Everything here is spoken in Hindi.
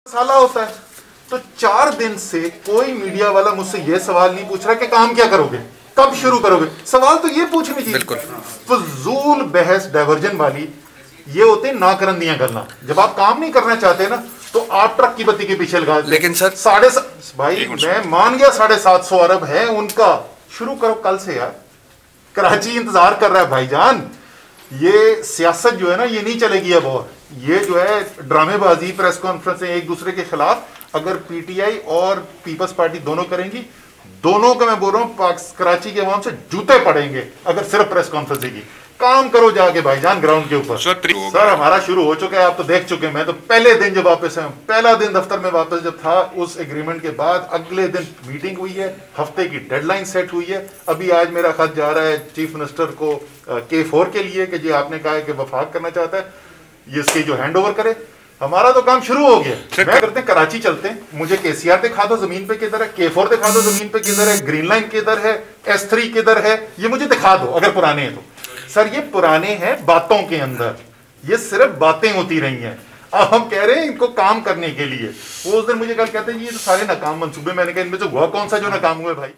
साला होता है। तो 4 दिन से कोई मीडिया वाला मुझसे ये सवाल नहीं पूछ रहा कि काम क्या करोगे, कब शुरू करोगे। सवाल तो ये पूछने चाहिए। बिल्कुल फजूल बहस डाइवर्जन वाली ये होते नाकरंदियां करना। जब आप काम नहीं करना चाहते ना तो आप ट्रक की बत्ती के पीछे लगा। लेकिन सर भाई मैं मान गया 750 अरब है उनका, शुरू करो कल से यार। कराची इंतजार कर रहा है भाईजान। ये सियासत जो है ना ये नहीं चलेगी अब। और ये जो है ड्रामेबाजी, प्रेस कॉन्फ्रेंस एक दूसरे के खिलाफ, अगर पीटीआई और पीपल्स पार्टी दोनों करेंगी, दोनों का मैं बोल रहा हूं कराची के अवाम से जूते पड़ेंगे अगर सिर्फ प्रेस कॉन्फ्रेंस की। काम करो जाके भाईजान ग्राउंड के ऊपर। सर हमारा शुरू हो चुका है, आप तो देख चुके हैं। मैं तो पहले दिन जब वापस आया, पहला दिन दफ्तर में वापस जब था, उस एग्रीमेंट के बाद अगले दिन मीटिंग हुई है, हफ्ते की डेडलाइन सेट हुई है। अभी आज मेरा खत जा रहा है चीफ मिनिस्टर को K4 के लिए कि जी आपने कहा है कि वफाक करना चाहता है, ये इसकी जो हैंड ओवर करे। हमारा तो काम शुरू हो गया। मैं करते हैं कराची चलते हैं, मुझे KCR दिखा दो जमीन पे किधर है, K4 दिखा दो जमीन पे किधर है, ग्रीन लाइन किधर है, S3 किधर है, ये मुझे दिखा दो अगर पुराने हैं तो। सर ये पुराने हैं बातों के अंदर, ये सिर्फ बातें होती रही हैं। अब हम कह रहे हैं इनको काम करने के लिए। वो उस दिन मुझे कल कहते हैं ये तो सारे नाकाम मंसूबे। मैंने कहा इनमें से हुआ कौन सा जो नाकाम हुए भाई।